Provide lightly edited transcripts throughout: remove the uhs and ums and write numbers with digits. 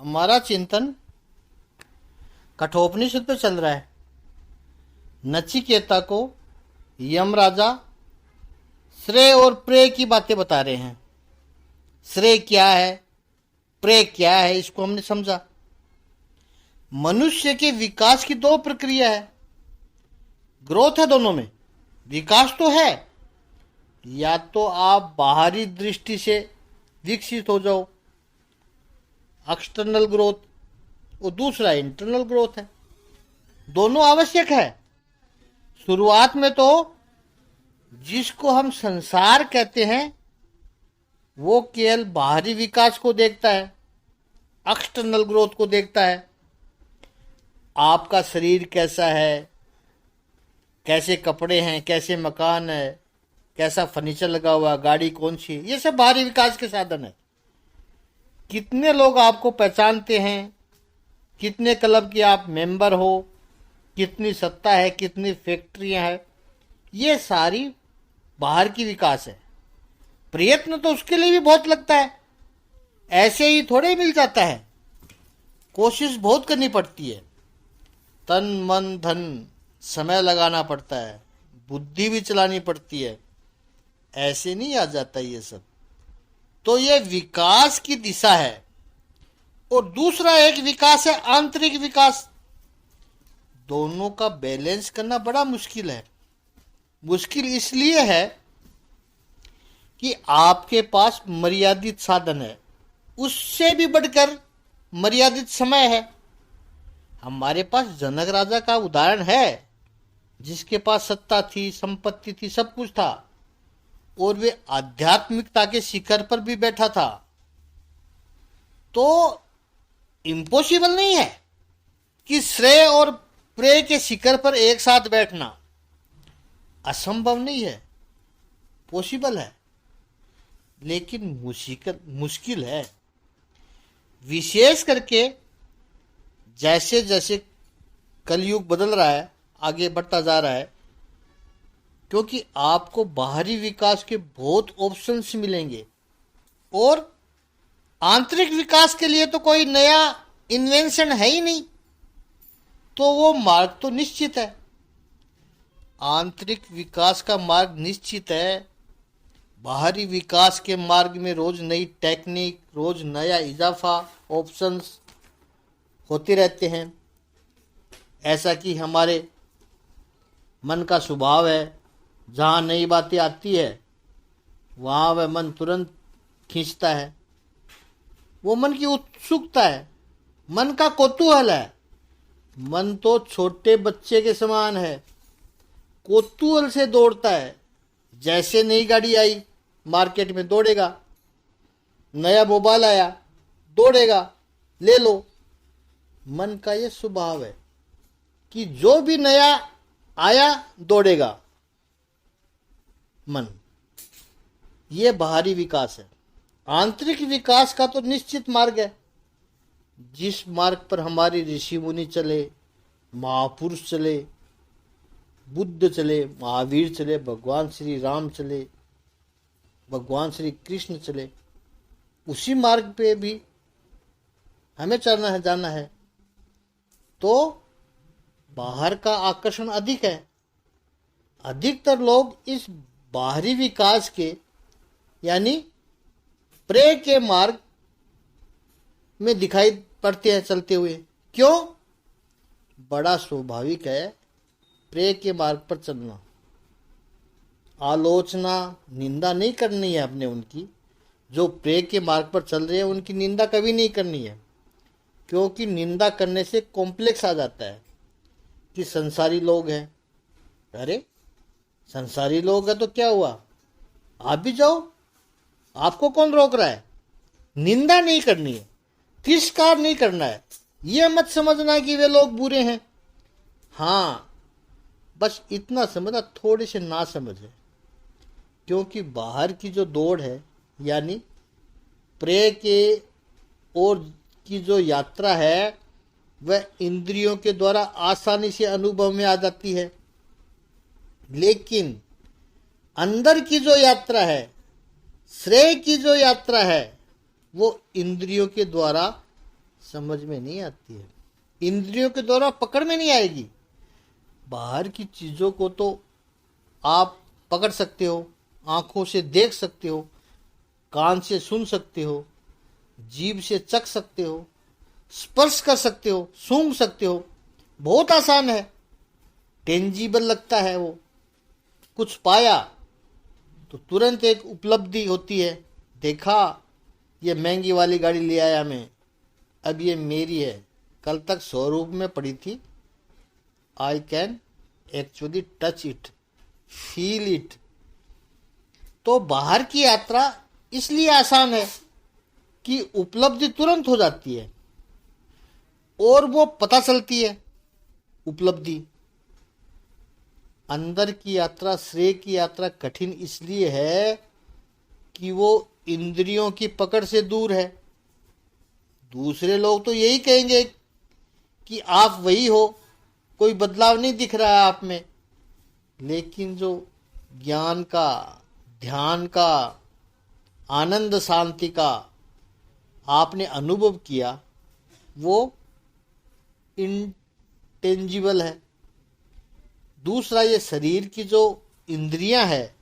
हमारा चिंतन कठोपनिषद पे चल रहा है। नचिकेता को यमराजा श्रेय और प्रेय की बातें बता रहे हैं। श्रेय क्या है, प्रेय क्या है, इसको हमने समझा। मनुष्य के विकास की दो प्रक्रिया है, ग्रोथ है, दोनों में विकास तो है। या तो आप बाहरी दृष्टि से विकसित हो जाओ, एक्सटर्नल ग्रोथ, और दूसरा इंटरनल ग्रोथ है। दोनों आवश्यक है। शुरुआत में तो जिसको हम संसार कहते हैं वो केवल बाहरी विकास को देखता है, एक्सटर्नल ग्रोथ को देखता है। आपका शरीर कैसा है, कैसे कपड़े हैं, कैसे मकान है, कैसा फर्नीचर लगा हुआ, गाड़ी कौन सी, ये सब बाहरी विकास के साधन है। कितने लोग आपको पहचानते हैं, कितने क्लब के आप मेंबर हो, कितनी सत्ता है, कितनी फैक्ट्रियां हैं, ये सारी बाहर की विकास है। प्रयत्न तो उसके लिए भी बहुत लगता है, ऐसे ही थोड़े मिल जाता है। कोशिश बहुत करनी पड़ती है, तन मन धन समय लगाना पड़ता है, बुद्धि भी चलानी पड़ती है, ऐसे नहीं आ जाता ये सब। तो ये विकास की दिशा है। और दूसरा एक विकास है आंतरिक विकास। दोनों का बैलेंस करना बड़ा मुश्किल है। मुश्किल इसलिए है कि आपके पास मर्यादित साधन है, उससे भी बढ़कर मर्यादित समय है। हमारे पास जनक राजा का उदाहरण है, जिसके पास सत्ता थी, संपत्ति थी, सब कुछ था, और वे आध्यात्मिकता के शिखर पर भी बैठा था। तो इम्पॉसिबल नहीं है कि श्रेय और प्रेय के शिखर पर एक साथ बैठना, असंभव नहीं है, पॉसिबल है, लेकिन मुश्किल है। विशेष करके जैसे जैसे कलयुग बदल रहा है, आगे बढ़ता जा रहा है, क्योंकि आपको बाहरी विकास के बहुत ऑप्शंस मिलेंगे और आंतरिक विकास के लिए तो कोई नया इन्वेंशन है ही नहीं, तो वो मार्ग तो निश्चित है। आंतरिक विकास का मार्ग निश्चित है, बाहरी विकास के मार्ग में रोज नई टेक्निक, रोज नया इजाफा, ऑप्शंस होते रहते हैं। ऐसा कि हमारे मन का स्वभाव है, जहाँ नई बातें आती है वहाँ वह मन तुरंत खींचता है। वो मन की उत्सुकता है, मन का कौतूहल है। मन तो छोटे बच्चे के समान है, कौतूहल से दौड़ता है। जैसे नई गाड़ी आई मार्केट में दौड़ेगा, नया मोबाइल आया दौड़ेगा, ले लो। मन का ये स्वभाव है कि जो भी नया आया दौड़ेगा मन। ये बाहरी विकास है। आंतरिक विकास का तो निश्चित मार्ग है, जिस मार्ग पर हमारे ऋषि मुनि चले, महापुरुष चले, बुद्ध चले, महावीर चले, भगवान श्री राम चले, भगवान श्री कृष्ण चले, उसी मार्ग पे भी हमें चलना है, जाना है। तो बाहर का आकर्षण अधिक है। अधिकतर लोग इस बाहरी विकास के यानी प्रेय के मार्ग में दिखाई पड़ते हैं चलते हुए। क्यों? बड़ा स्वाभाविक है प्रेय के मार्ग पर चलना। आलोचना, निंदा नहीं करनी है अपने उनकी। जो प्रेय के मार्ग पर चल रहे हैं उनकी निंदा कभी नहीं करनी है, क्योंकि निंदा करने से कॉम्प्लेक्स आ जाता है कि संसारी लोग हैं। अरे संसारी लोग हैं तो क्या हुआ, आप भी जाओ, आपको कौन रोक रहा है। निंदा नहीं करनी है, तिरस्कार नहीं करना है। ये मत समझना कि वे लोग बुरे हैं। हाँ, बस इतना समझना, थोड़े से ना समझ है। क्योंकि बाहर की जो दौड़ है यानी प्रेय के और की जो यात्रा है वह इंद्रियों के द्वारा आसानी से अनुभव में आ जाती है, लेकिन अंदर की जो यात्रा है, श्रेय की जो यात्रा है, वो इंद्रियों के द्वारा समझ में नहीं आती है, इंद्रियों के द्वारा पकड़ में नहीं आएगी। बाहर की चीजों को तो आप पकड़ सकते हो, आंखों से देख सकते हो, कान से सुन सकते हो, जीभ से चख सकते हो, स्पर्श कर सकते हो, सूंघ सकते हो, बहुत आसान है, टेंजिबल लगता है। वो कुछ पाया तो तुरंत एक उपलब्धि होती है, देखा ये महंगी वाली गाड़ी ले आया मैं, अब ये मेरी है, कल तक शोरूम में पड़ी थी, I can actually touch it, feel it. तो बाहर की यात्रा इसलिए आसान है कि उपलब्धि तुरंत हो जाती है और वो पता चलती है उपलब्धि। अंदर की यात्रा, श्रेय की यात्रा कठिन इसलिए है कि वो इंद्रियों की पकड़ से दूर है। दूसरे लोग तो यही कहेंगे कि आप वही हो, कोई बदलाव नहीं दिख रहा है आप में, लेकिन जो ज्ञान का, ध्यान का, आनंद शांति का आपने अनुभव किया वो इनटेंजिबल है। दूसरा, ये शरीर की जो इंद्रियां है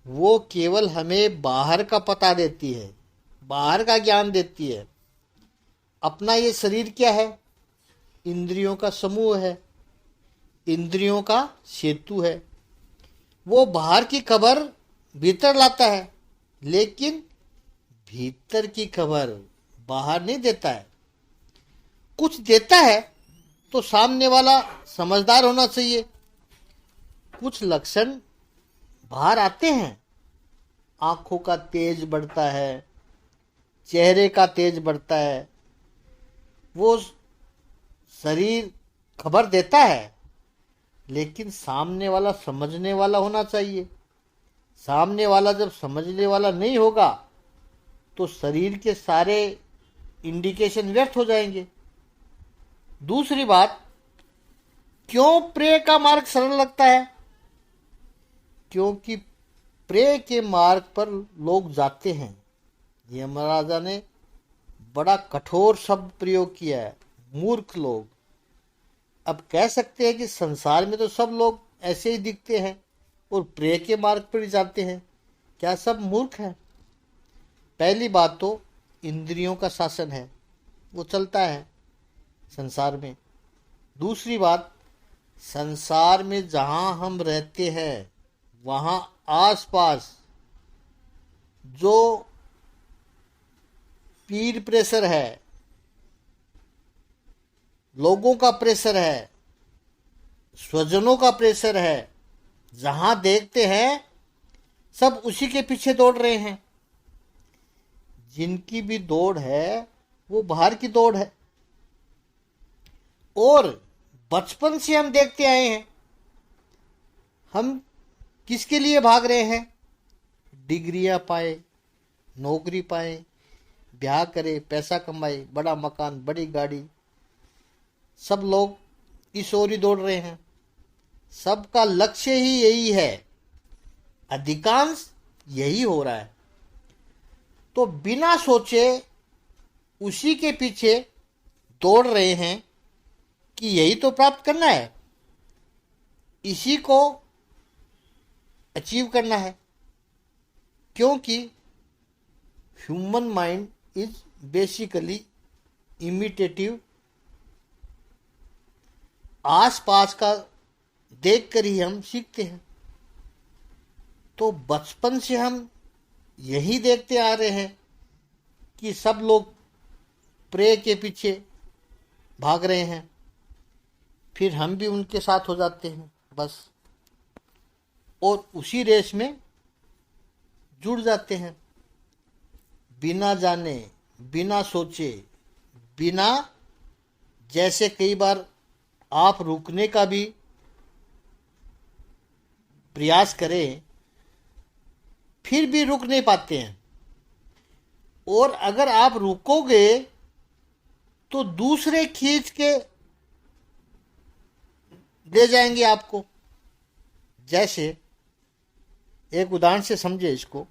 वो केवल हमें बाहर का पता देती है, बाहर का ज्ञान देती है। अपना ये शरीर क्या है? इंद्रियों का समूह है, इंद्रियों का सेतु है। वो बाहर की खबर भीतर लाता है, लेकिन भीतर की खबर बाहर नहीं देता है। कुछ देता है तो सामने वाला समझदार होना चाहिए। कुछ लक्षण बाहर आते हैं, आंखों का तेज बढ़ता है, चेहरे का तेज बढ़ता है, वो शरीर खबर देता है, लेकिन सामने वाला समझने वाला होना चाहिए। सामने वाला जब समझने वाला नहीं होगा तो शरीर के सारे इंडिकेशन व्यर्थ हो जाएंगे। दूसरी बात, क्यों प्रेय का मार्ग सरल लगता है? क्योंकि प्रेय के मार्ग पर लोग जाते हैं। यमराजा ने बड़ा कठोर शब्द प्रयोग किया है, मूर्ख लोग। अब कह सकते हैं कि संसार में तो सब लोग ऐसे ही दिखते हैं और प्रेय के मार्ग पर ही जाते हैं, क्या सब मूर्ख हैं? पहली बात तो इंद्रियों का शासन है, वो चलता है संसार में। दूसरी बात, संसार में जहां हम रहते हैं वहां आसपास जो पीर प्रेशर है, लोगों का प्रेशर है, स्वजनों का प्रेशर है, जहां देखते हैं सब उसी के पीछे दौड़ रहे हैं। जिनकी भी दौड़ है वो बाहर की दौड़ है। और बचपन से हम देखते आए हैं, हम किसके लिए भाग रहे हैं? डिग्रियां पाए, नौकरी पाए, ब्याह करे, पैसा कमाए, बड़ा मकान, बड़ी गाड़ी, सब लोग इस ओर ही दौड़ रहे हैं। सबका लक्ष्य ही यही है, अधिकांश यही हो रहा है। तो बिना सोचे उसी के पीछे दौड़ रहे हैं कि यही तो प्राप्त करना है, इसी को अचीव करना है। क्योंकि human mind is basically imitative. आसपास का देखकर ही हम सीखते हैं। तो बचपन से हम यही देखते आ रहे हैं कि सब लोग प्रे के पीछे भाग रहे हैं, फिर हम भी उनके साथ हो जाते हैं बस, और उसी रेस में जुड़ जाते हैं। बिना जाने, बिना सोचे, बिना, जैसे कई बार आप रुकने का भी प्रयास करें फिर भी रुक नहीं पाते हैं। और अगर आप रुकोगे तो दूसरे खींच के ले जाएंगे आपको। जैसे एक उदाहरण से समझे इसको,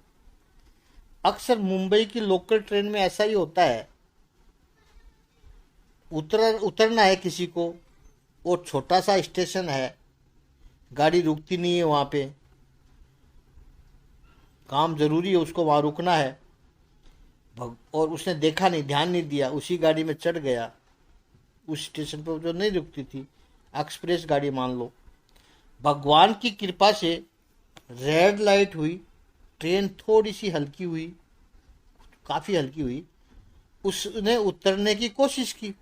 अक्सर मुंबई की लोकल ट्रेन में ऐसा ही होता है उतरना है किसी को, और छोटा सा स्टेशन है, गाड़ी रुकती नहीं है वहाँ पे, काम जरूरी है उसको वहाँ रुकना है, और उसने देखा नहीं, ध्यान नहीं दिया, उसी गाड़ी में चढ़ गया, उस स्टेशन पर जो नहीं रुकती थी, एक्सप्रेस गाड़ी मान लो। भगवान की कृपा से रेड लाइट हुई, ट्रेन थोड़ी सी हल्की हुई, काफ़ी हल्की हुई, उसने उतरने की कोशिश की,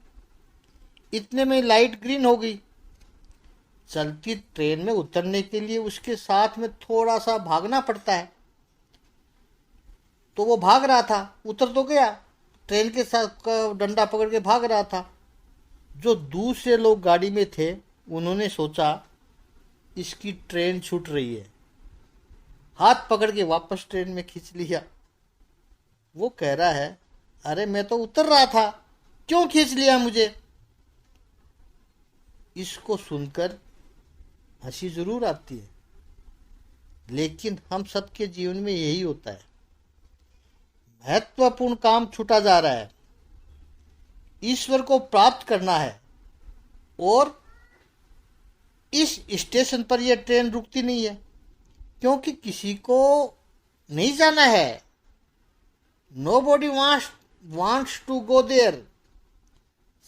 इतने में लाइट ग्रीन हो गई। चलती ट्रेन में उतरने के लिए उसके साथ में थोड़ा सा भागना पड़ता है, तो वो भाग रहा था, उतर तो गया, ट्रेन के साथ डंडा पकड़ के भाग रहा था। जो दूसरे लोग गाड़ी में थे उन्होंने सोचा इसकी ट्रेन छूट रही है, हाथ पकड़ के वापस ट्रेन में खींच लिया। वो कह रहा है अरे मैं तो उतर रहा था, क्यों खींच लिया मुझे। इसको सुनकर हंसी जरूर आती है, लेकिन हम सबके जीवन में यही होता है, महत्वपूर्ण काम छूटा जा रहा है, ईश्वर को प्राप्त करना है, और इस स्टेशन पर यह ट्रेन रुकती नहीं है, क्योंकि किसी को नहीं जाना है। Nobody wants to go there,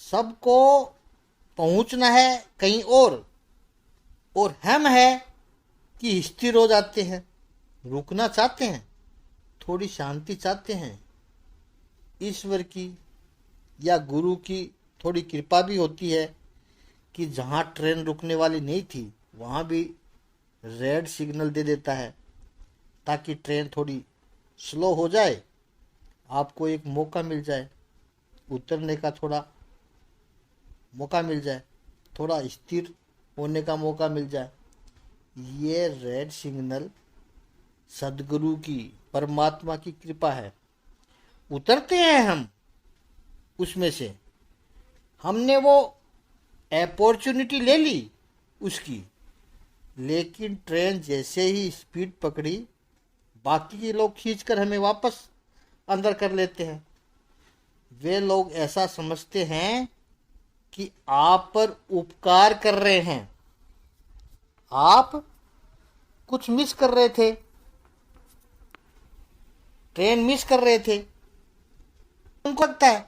सबको पहुंचना है कहीं और हम है कि स्थिर हो जाते हैं, रुकना चाहते हैं, थोड़ी शांति चाहते हैं। ईश्वर की या गुरु की थोड़ी कृपा भी होती है कि जहाँ ट्रेन रुकने वाली नहीं थी वहाँ भी रेड सिग्नल दे देता है, ताकि ट्रेन थोड़ी स्लो हो जाए, आपको एक मौका मिल जाए, उतरने का थोड़ा मौका मिल जाए, थोड़ा स्थिर होने का मौका मिल जाए। ये रेड सिग्नल सदगुरु की, परमात्मा की कृपा है। उतरते हैं हम उसमें से, हमने वो अपॉर्चुनिटी ले ली उसकी, लेकिन ट्रेन जैसे ही स्पीड पकड़ी, बाकी के लोग खींचकर हमें वापस अंदर कर लेते हैं। वे लोग ऐसा समझते हैं कि आप पर उपकार कर रहे हैं, आप कुछ मिस कर रहे थे, ट्रेन मिस कर रहे थे, उनको लगता है,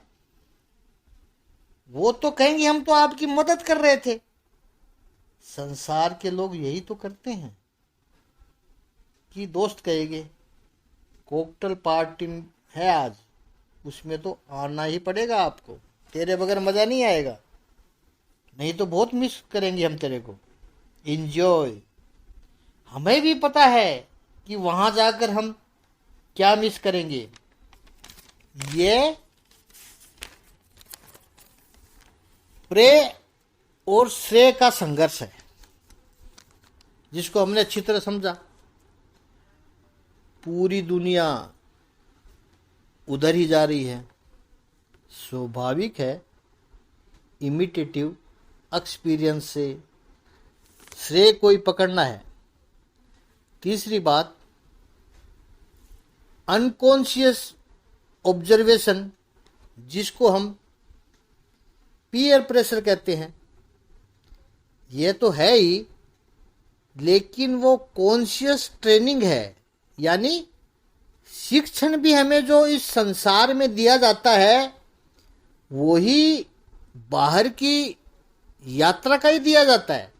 वो तो कहेंगे हम तो आपकी मदद कर रहे थे। संसार के लोग यही तो करते हैं कि दोस्त कहेंगे कॉकटेल पार्टी है आज, उसमें तो आना ही पड़ेगा आपको, तेरे बगैर मजा नहीं आएगा, नहीं तो बहुत मिस करेंगे हम तेरे को, एंजॉय। हमें भी पता है कि वहां जाकर हम क्या मिस करेंगे। ये प्रे और श्रेय का संघर्ष है, जिसको हमने अच्छी तरह समझा। पूरी दुनिया उधर ही जा रही है, स्वाभाविक है इमिटेटिव एक्सपीरियंस से श्रेय कोई पकड़ना है। तीसरी बात, अनकॉन्शियस ऑब्जर्वेशन, जिसको हम पीयर प्रेशर कहते हैं, ये तो है ही, लेकिन वो कॉन्शियस ट्रेनिंग है, यानी शिक्षण भी हमें जो इस संसार में दिया जाता है वही बाहर की यात्रा का ही दिया जाता है।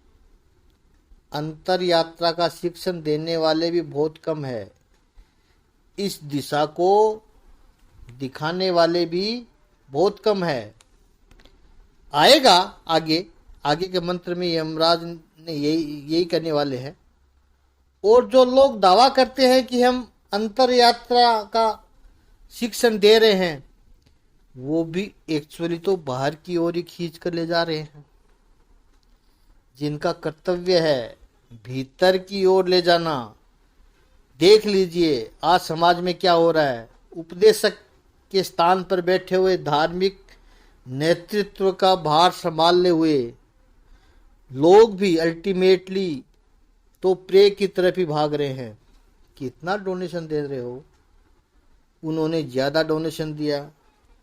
अंतर यात्रा का शिक्षण देने वाले भी बहुत कम है, इस दिशा को दिखाने वाले भी बहुत कम है। आएगा आगे, आगे के मंत्र में यमराज ने यही करने वाले हैं। और जो लोग दावा करते हैं कि हम अंतर यात्रा का शिक्षण दे रहे हैं, वो भी एक्चुअली तो बाहर की ओर ही खींच कर ले जा रहे हैं। जिनका कर्तव्य है भीतर की ओर ले जाना। देख लीजिए आज समाज में क्या हो रहा है। उपदेशक के स्थान पर बैठे हुए धार्मिक नेतृत्व का भार संभालने हुए लोग भी अल्टीमेटली तो प्रे की तरफ ही भाग रहे हैं। कितना डोनेशन दे रहे हो? उन्होंने ज़्यादा डोनेशन दिया,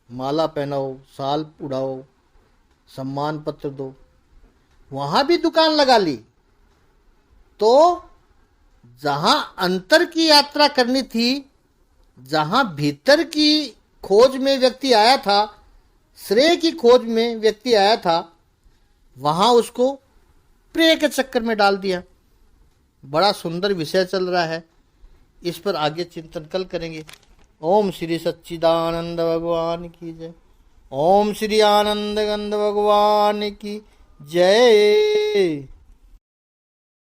माला पहनाओ, साल उड़ाओ, सम्मान पत्र दो। वहां भी दुकान लगा ली। तो जहां अंतर की यात्रा करनी थी, जहां भीतर की खोज में व्यक्ति आया था, श्रेय की खोज में व्यक्ति आया था, वहां उसको प्रेय के चक्कर में डाल दिया। बड़ा सुंदर विषय चल रहा है, इस पर आगे चिंतन कल करेंगे। ओम श्री सच्चिदानंद भगवान की जय। ओम श्री आनंद गंध भगवान की जय।